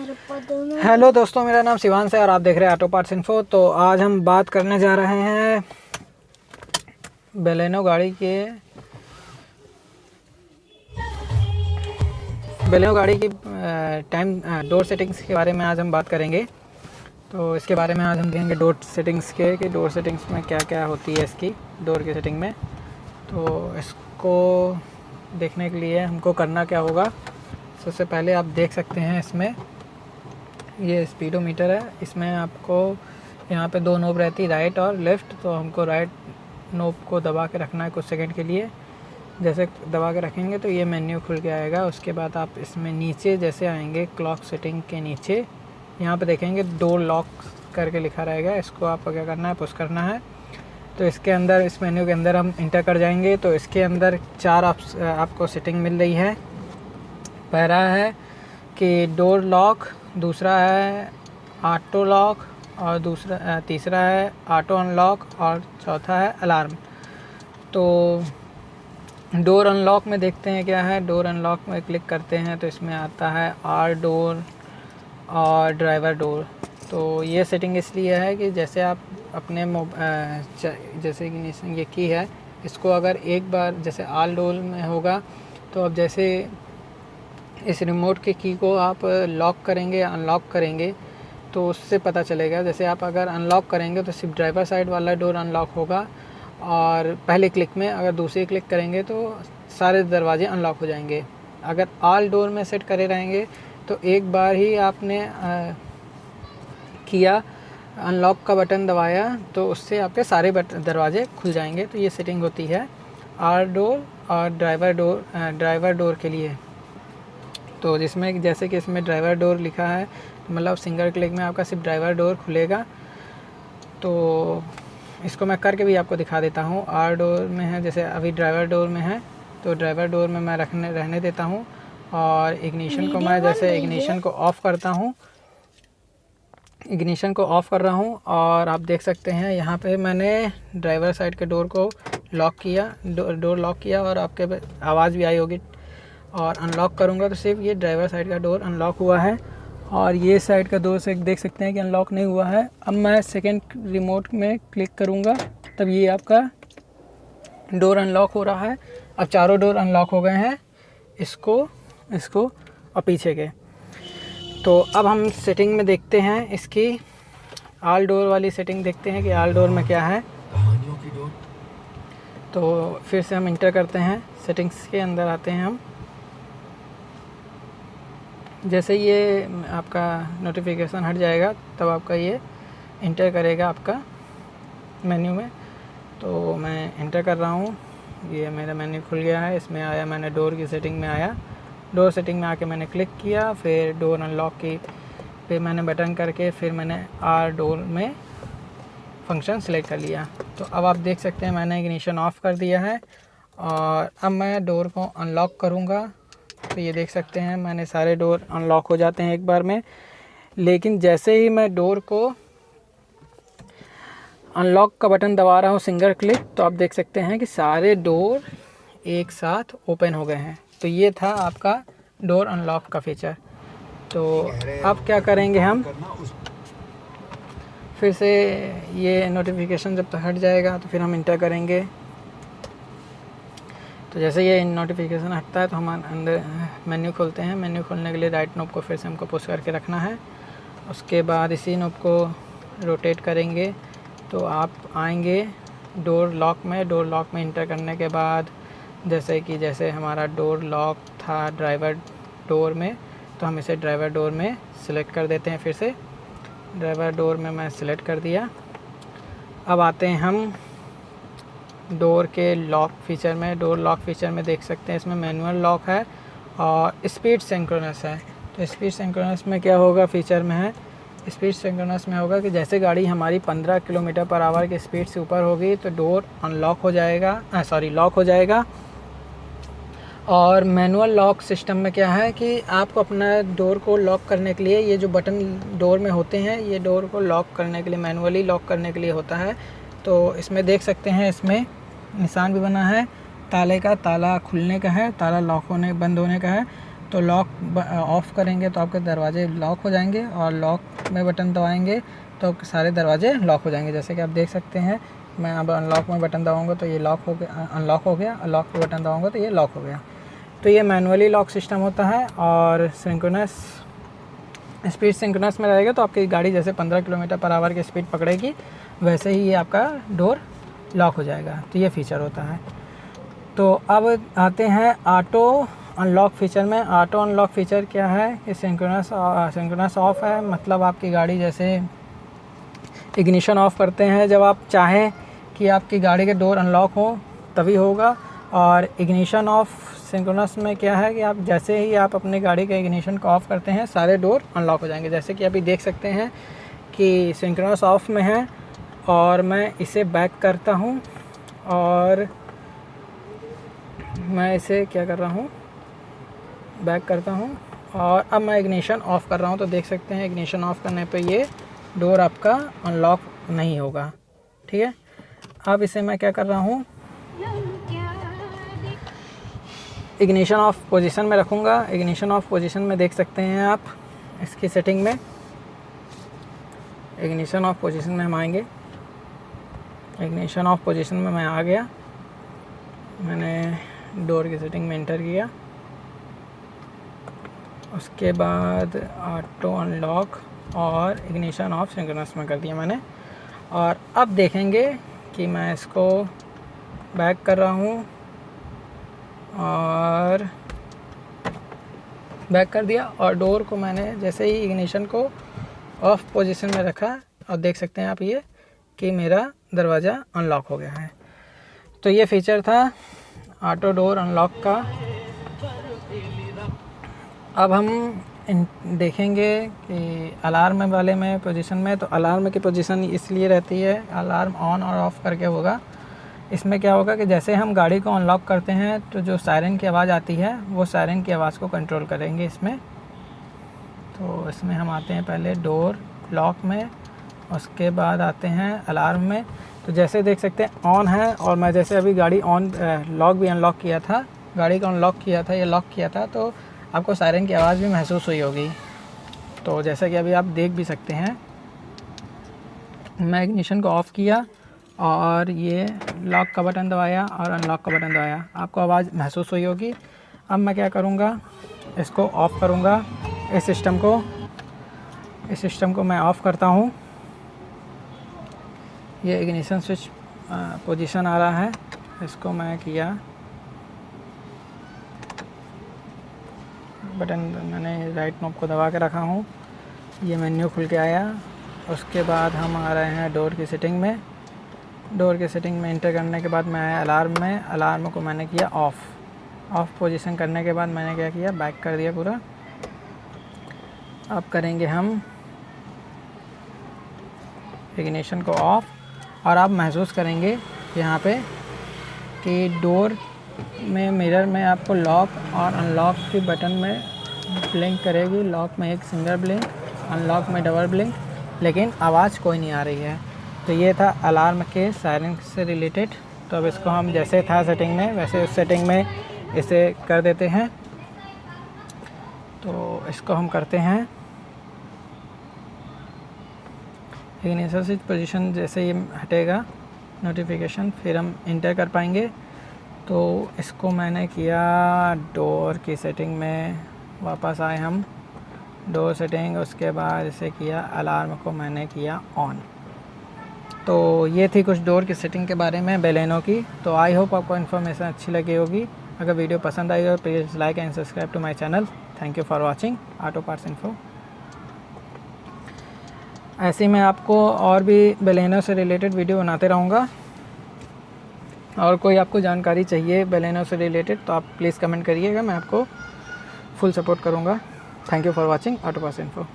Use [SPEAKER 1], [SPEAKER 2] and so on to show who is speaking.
[SPEAKER 1] Hello दोस्तों, मेरा नाम शिवांश है और आप देख रहे हैं ऑटो पार्ट्स इन्फो। तो आज हम बात करने जा रहे हैं बेलेनो गाड़ी की टाइम डोर सेटिंग्स के बारे में आज हम बात करेंगे। तो इसके बारे में आज हम देखेंगे डोर सेटिंग्स कि डोर सेटिंग्स में क्या क्या होती है इसकी डोर की सेटिंग में। तो इसको देखने के लिए हमको करना क्या होगा, सबसे पहले आप देख सकते हैं इसमें ये स्पीडोमीटर है। इसमें आपको यहाँ पे दो नोब रहती है, राइट और लेफ़्ट। तो हमको राइट नोब को दबा के रखना है कुछ सेकंड के लिए। जैसे दबा के रखेंगे तो ये मेन्यू खुल के आएगा। उसके बाद आप इसमें नीचे जैसे आएंगे, क्लॉक सेटिंग के नीचे यहाँ पे देखेंगे डोर लॉक करके लिखा रहेगा। इसको आपको क्या करना है, पुश करना है। तो इसके अंदर, इस मेन्यू के अंदर हम इंटर कर जाएंगे। तो इसके अंदर चार आपको सेटिंग मिल रही है। पहला है कि डोर लॉक, दूसरा है ऑटो लॉक और तीसरा है ऑटो अनलॉक और चौथा है अलार्म। तो डोर अनलॉक में देखते हैं क्या है। डोर अनलॉक में क्लिक करते हैं तो इसमें आता है आर डोर और ड्राइवर डोर। तो ये सेटिंग इसलिए है कि जैसे आप अपने जैसे कि ये की है, इसको अगर एक बार जैसे आल डोर में होगा तो अब जैसे इस रिमोट के की को आप लॉक करेंगे, अनलॉक करेंगे तो उससे पता चलेगा। जैसे आप अगर अनलॉक करेंगे तो सिर्फ ड्राइवर साइड वाला डोर अनलॉक होगा और पहले क्लिक में, अगर दूसरी क्लिक करेंगे तो सारे दरवाजे अनलॉक हो जाएंगे। अगर ऑल डोर में सेट करे रहेंगे तो एक बार ही आपने किया, अनलॉक का बटन दबाया तो उससे आपके सारे दरवाजे खुल जाएंगे। तो ये सेटिंग होती है आर डोर और ड्राइवर डोर के लिए। तो जिसमें जैसे कि इसमें ड्राइवर डोर लिखा है, मतलब सिंगल क्लिक में आपका सिर्फ ड्राइवर डोर खुलेगा। तो इसको मैं करके भी आपको दिखा देता हूँ। आर डोर में है, जैसे अभी ड्राइवर डोर में है तो ड्राइवर डोर में मैं रहने देता हूँ। और इग्निशन को मैं जैसे इग्निशन को ऑफ़ करता हूँ, इग्निशन को ऑफ़ कर रहा हूँ। और आप देख सकते हैं यहाँ पे मैंने ड्राइवर साइड के डोर को लॉक किया, डोर लॉक किया और आपके आवाज़ भी आई होगी। और अनलॉक करूँगा तो सिर्फ ये ड्राइवर साइड का डोर अनलॉक हुआ है और ये साइड का डोर से देख सकते हैं कि अनलॉक नहीं हुआ है। अब मैं सेकंड रिमोट में क्लिक करूँगा तब ये आपका डोर अनलॉक हो रहा है। अब चारों डोर अनलॉक हो गए हैं, इसको और पीछे के। तो अब हम सेटिंग में देखते हैं इसकी ऑल डोर वाली सेटिंग, देखते हैं कि ऑल डोर में क्या है। तो फिर से हम इंटर करते हैं, सेटिंग्स के अंदर आते हैं हम। जैसे ये आपका नोटिफिकेशन हट जाएगा तब आपका ये इंटर करेगा आपका मेन्यू में। तो मैं इंटर कर रहा हूँ, ये मेरा मेन्यू खुल गया है। इसमें आया, मैंने डोर की सेटिंग में आया। डोर सेटिंग में आके मैंने क्लिक किया, फिर डोर अनलॉक की पे मैंने बटन करके फिर मैंने आर डोर में फंक्शन सेलेक्ट कर लिया। तो अब आप देख सकते हैं मैंने इग्निशन ऑफ़ कर दिया है और अब मैं डोर को अनलॉक करूँगा। तो ये देख सकते हैं मैंने सारे डोर अनलॉक हो जाते हैं एक बार में। लेकिन जैसे ही मैं डोर को अनलॉक का बटन दबा रहा हूँ सिंगल क्लिक, तो आप देख सकते हैं कि सारे डोर एक साथ ओपन हो गए हैं। तो ये था आपका डोर अनलॉक का फीचर। तो अब क्या करेंगे, हम फिर से ये नोटिफिकेशन जब तक हट जाएगा तो फिर हम इंटर करेंगे। तो जैसे ये नोटिफिकेशन हटता है तो हम अंदर मेन्यू खोलते हैं। मेन्यू खोलने के लिए राइट नोब को फिर से हमको पुश करके रखना है। उसके बाद इसी नोब को रोटेट करेंगे तो आप आएंगे डोर लॉक में। डोर लॉक में इंटर करने के बाद जैसे हमारा डोर लॉक था ड्राइवर डोर में, तो हम इसे ड्राइवर डोर में सिलेक्ट कर देते हैं। फिर से ड्राइवर डोर में मैं सिलेक्ट कर दिया। अब आते हैं हम डोर के लॉक फीचर में। डोर लॉक फीचर में देख सकते हैं इसमें मैनुअल लॉक है और स्पीड सिंक्रोनस है। तो स्पीड सिंक्रोनस में क्या होगा, फीचर में है, स्पीड सिंक्रोनस में होगा कि जैसे गाड़ी हमारी 15 किलोमीटर पर आवर की स्पीड से ऊपर होगी तो डोर अनलॉक हो जाएगा, लॉक हो जाएगा। और मैनुअल लॉक सिस्टम में क्या है कि आपको अपना डोर को लॉक करने के लिए ये जो बटन डोर में होते हैं, ये डोर को लॉक करने के लिए, मैनुअली लॉक करने के लिए होता है। तो इसमें देख सकते हैं इसमें निशान भी बना है ताले का, ताला खुलने का है, ताला लॉक होने बंद होने का है। तो लॉक ऑफ़ करेंगे तो आपके दरवाजे लॉक हो जाएंगे, और लॉक में बटन दबाएंगे तो आपके सारे दरवाजे लॉक हो जाएंगे। जैसे कि आप देख सकते हैं, मैं अब अनलॉक में बटन दबाऊँगा तो ये लॉक हो गया, अनलॉक हो गया, लॉक पे बटन दबाऊँगा तो ये लॉक हो गया। तो ये मैनुअली लॉक सिस्टम होता है, और सिंक्रोनस स्पीड सिंक्रोनस में रहेगा तो आपकी गाड़ी जैसे 15 किलोमीटर पर आवर की स्पीड पकड़ेगी, वैसे ही ये आपका डोर लॉक हो जाएगा। तो ये फ़ीचर होता है। तो अब आते हैं ऑटो अनलॉक फ़ीचर में। ऑटो अनलॉक फ़ीचर क्या है? ये सिंक्रोनस ऑफ है, मतलब आपकी गाड़ी जैसे इग्निशन ऑफ़ करते हैं, जब आप चाहें कि आपकी गाड़ी के डोर अनलॉक हो तभी होगा। और इग्निशन ऑफ सिंक्रोनस में क्या है कि आप जैसे ही आप अपनी गाड़ी के इग्निशन को ऑफ़ करते हैं, सारे डोर अनलॉक हो जाएंगे। जैसे कि अभी देख सकते हैं कि सिंक्रोनस ऑफ में है, और मैं इसे बैक करता हूँ, और मैं इसे क्या कर रहा हूँ, बैक करता हूँ, और अब मैं इग्निशन ऑफ़ कर रहा हूँ। तो देख सकते हैं इग्निशन ऑफ़ करने पे ये डोर आपका अनलॉक नहीं होगा। ठीक है, अब इसे मैं क्या कर रहा हूँ, इग्निशन ऑफ पोजीशन में रखूँगा। इग्निशन ऑफ पोजीशन में देख सकते हैं आप इसकी सेटिंग में, इग्निशन ऑफ पोजीशन में हम आएंगे। इग्निशन ऑफ पोजीशन में मैं आ गया, मैंने डोर की सेटिंग में इंटर किया, उसके बाद ऑटो अनलॉक और इग्निशन ऑफ सिंक्रोनस में कर दिया मैंने। और अब देखेंगे कि मैं इसको बैक कर रहा हूँ, और बैक कर दिया, और डोर को मैंने जैसे ही इग्निशन को ऑफ पोजीशन में रखा, और देख सकते हैं आप ये कि मेरा दरवाज़ा अनलॉक हो गया है। तो ये फीचर था ऑटो डोर अनलॉक का। अब हम देखेंगे कि अलार्म वाले में पोजीशन में, तो अलार्म की पोजीशन इसलिए रहती है, अलार्म ऑन और ऑफ़ करके होगा। इसमें क्या होगा कि जैसे हम गाड़ी को अनलॉक करते हैं तो जो सायरन की आवाज़ आती है, वो सायरन की आवाज़ को कंट्रोल करेंगे इसमें। तो इसमें हम आते हैं पहले डोर लॉक में, उसके बाद आते हैं अलार्म में। तो जैसे देख सकते हैं ऑन है, और मैं जैसे अभी गाड़ी लॉक भी अनलॉक किया था, गाड़ी को अनलॉक किया था, ये लॉक किया था, तो आपको सायरन की आवाज़ भी महसूस हुई होगी। तो जैसा कि अभी आप देख भी सकते हैं, मैं इग्निशन को ऑफ़ किया और ये लॉक का बटन दबाया और अनलॉक का बटन दबाया, आपको आवाज़ महसूस हुई होगी। अब मैं क्या करूँगा, इसको ऑफ़ करूँगा, इस सिस्टम को मैं ऑफ़ करता हूँ। ये इग्निशन स्विच पोजीशन आ रहा है, इसको मैं किया, बटन मैंने राइट नॉब को दबा के रखा हूँ, ये मेन्यू खुल के आया। उसके बाद हम आ रहे हैं डोर की सेटिंग में। डोर की सेटिंग में इंटर करने के बाद मैं आया अलार्म में, अलार्म को मैंने किया ऑफ़ पोजीशन करने के बाद मैंने क्या किया, बैक कर दिया पूरा। अब करेंगे हम इग्निशन को ऑफ़, और आप महसूस करेंगे यहाँ पे कि डोर में मिरर में आपको लॉक और अनलॉक के बटन में ब्लिंक करेगी। लॉक में एक सिंगल ब्लिंक, अनलॉक में डबल ब्लिंक, लेकिन आवाज़ कोई नहीं आ रही है। तो ये था अलार्म के सायरन से रिलेटेड। तो अब इसको हम जैसे था सेटिंग में, वैसे उस सेटिंग में इसे कर देते हैं। तो इसको हम करते हैं इग्निशन स्विच पोजीशन, जैसे ये हटेगा नोटिफिकेशन, फिर हम इंटर कर पाएंगे। तो इसको मैंने किया डोर की सेटिंग में, वापस आए हम डोर सेटिंग, उसके बाद इसे किया अलार्म को मैंने किया ऑन। तो ये थी कुछ डोर की सेटिंग के बारे में बेलेनो की। तो आई होप आपको इन्फॉर्मेशन अच्छी लगी होगी। अगर वीडियो पसंद आई हो please like and subscribe to my channel. Thank you for watching auto parts info. ऐसे मैं आपको और भी बेलेनो से रिलेटेड वीडियो बनाते रहूँगा, और कोई आपको जानकारी चाहिए बेलेनो से रिलेटेड तो आप प्लीज़ कमेंट करिएगा, मैं आपको फुल सपोर्ट करूँगा। Thank you for watching auto parts info.